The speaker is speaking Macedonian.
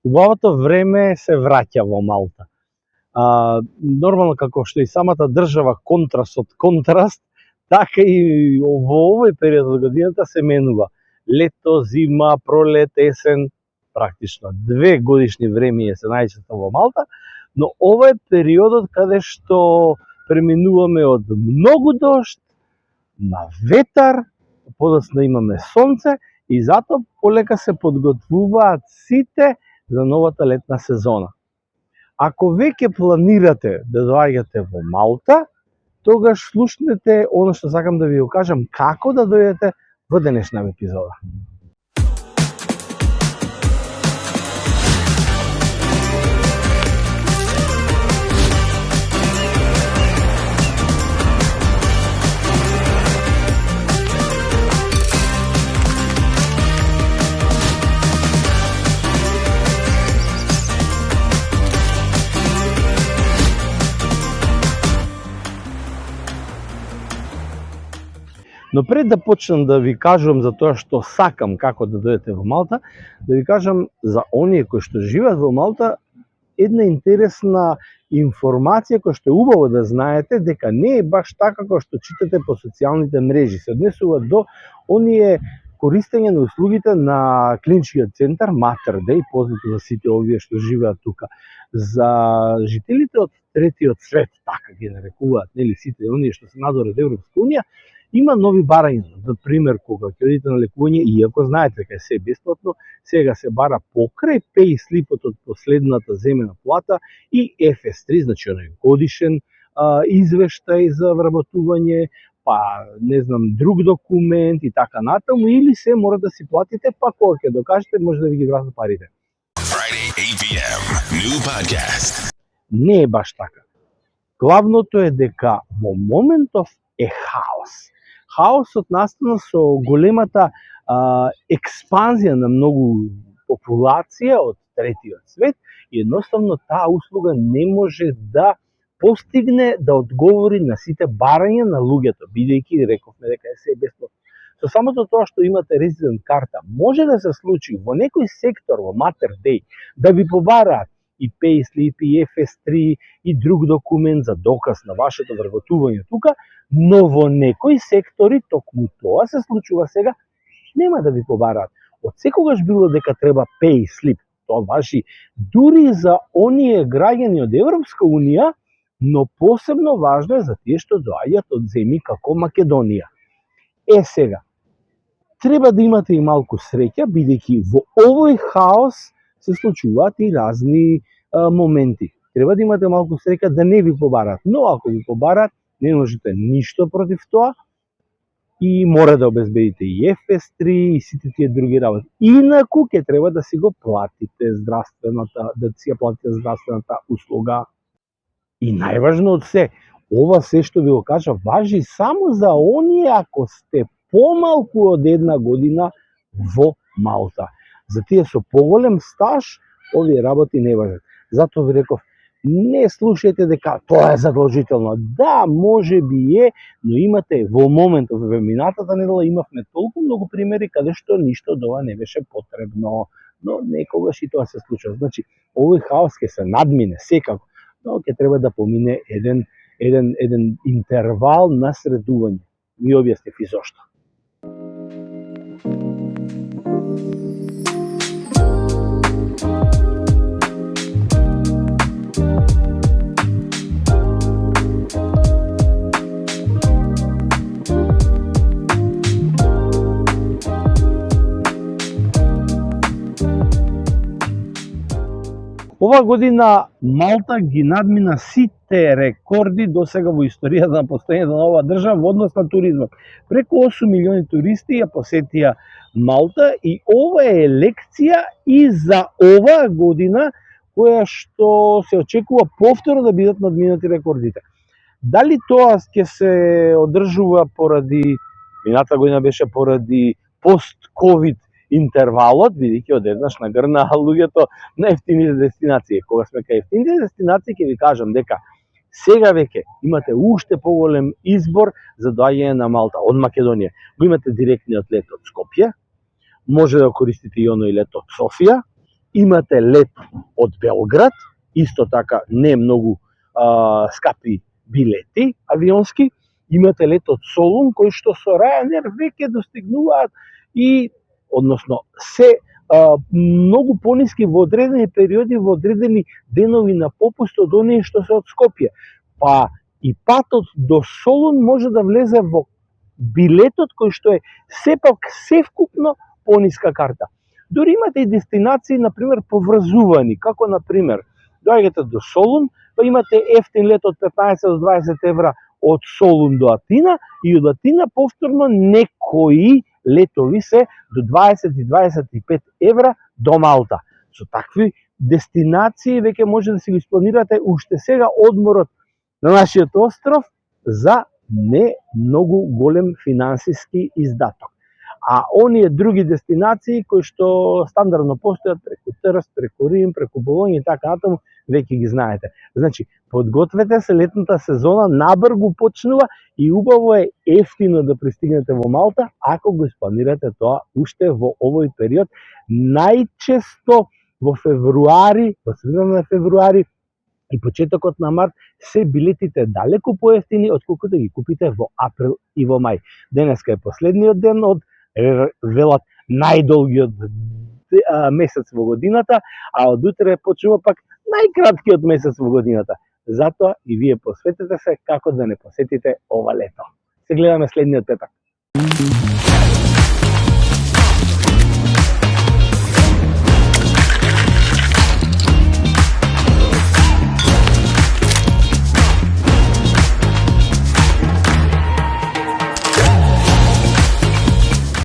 убавото време се враќа во Малта. Нормално како што и самата држава контраст од контраст, така и во овој период од годината се менува. Лето, зима, пролет, есен, практично 2 годишни времиња се најчесто во Малта, но ова е периодот каде што преминуваме од многу дожд на ветар, подоцна имаме сонце и затоа полека се подготвуваат сите за новата летна сезона. Ако веќе планирате да доаѓате во Малта, тогаш слушнете оно што сакам да ви го кажам како да дојдете во денешна епизода. Но пред да почнам да ви кажувам за тоа што сакам како да дојдете во Малта, да ви кажам за оние кои што живеат во Малта една интересна информација која што е убаво да знаете дека не е баш така како што читате по социјалните мрежи. Се однесува до оние користење на услугите на клиничкиот центар Mater Dei, познато за сите овие што живеат тука. За жителите од третиот свет, така ги нарекуваат, нели сите оние што се надвор од Европска унија, има нови барања. За пример, кога ќе одите на лекување, иако знаете дека се бесплатно, сега се бара покрај пејслипот од последната земена плата и FS3, значи оној годишен извештај за вработување, па не знам друг документ и така натаму, или се мора да си платите, па кога ќе докажете може да ви ги вратат парите. Friday 8 p.m. New podcast. Не е баш така. Главното е дека во моментов е хаос. Хаосот настана со големата експанзија на многу популација од третиот свет и едноставно таа услуга не може да постигне да одговори на сите барања на луѓето, бидејќи рековме дека е се бесплатно. Со самото тоа што имате резидент карта, може да се случи во некој сектор во Mater Dei да ви побараат и payslip, и FS3, и друг документ за доказ на вашето вработување тука, но во некои сектори, токму тоа се случува сега, нема да ви побараат. Од секогаш било дека треба payslip, тоа важи дури за оние граѓани од Европска унија, но посебно важно е за тие што доаѓаат од земји како Македонија. Сега, треба да имате и малку среќа, бидејќи во овој хаос се случуваат и разни моменти. Треба да имате малку среќа да не ви побараат, но ако ви побараат, не можете ништо против тоа и мора да обезбедите и FS3 и сите тие други работи. Инаку ќе треба да си го платите здравствената услуга. И најважно од се, ова се што ви го кажа важи само за оние ако сте помалку од една година во Малта. За тие со поголем стаж, овие работи не важат. Затоа ви реков, не слушајте дека тоа е задолжително. Да, може би е, но имате во моментот, во минатата недела имавме толку многу примери каде што ништо од ова не беше потребно. Но некогаш и тоа се случува. Значи, овој хаос ќе се надмине секако, но ќе треба да помине еден интервал на средување. Ви објаснив и зошто. Ова година Малта ги надмина сите рекорди досега во историјата на постоењето на оваа држава во однос на туризмот. Преку 8 милиони туристи ја посетија Малта и ова е лекција и за оваа година која што се очекува повторно да бидат надминати рекордите. Дали тоа ќе се одржува поради, мината година беше поради пост-ковид интервалот, бидејќи одеднаш нагрна луѓето на ефтините дестинации. Кога сме кај ефтините дестинации, ќе ви кажам дека сега веќе имате уште поголем избор за доаѓање на Малта од Македонија. Го имате директниот лет од Скопје, може да користите и оној лет од Софија, имате лет од Белград, исто така не многу скапи билети авионски, имате лет од Солун, кој што со Ryanair веќе достигнуваат и, односно, се многу пониски во одредени периоди, во одредени денови на попуст од оние што се од Скопје. Па и патот до Солун може да влезе во билетот кој што е сепак севкупно пониска карта. Дори имате и дестинации, например, поврзувани, како, например, доаѓате до Солун, па имате ефтин лет од 15 до 20 евра од Солун до Атина и од Атина повторно некои летови се до 20 и 25 евра до Малта. Со такви дестинации веќе може да си го испланирате уште сега одморот на нашиот остров за не многу голем финансиски издаток. А оние други дестинации кои што стандардно постојат преку Трст, преку Рим, преку Болоња и така натаму, веќе ги знаете. Значи, подгответе се, летната сезона набргу почнува и убаво е ефтино да пристигнете во Малта, ако го испланирате тоа уште во овој период. Најчесто во февруари, во средина на февруари и почетокот на март се билетите далеку поевтини отколкото ги купите во април и во мај. Денеска е последниот ден од велат најдолгиот месец во годината, а од утре почнува пак најкраткиот месец во годината. Затоа и вие посветете се како да не посетите ова лето. Се гледаме следниот петак.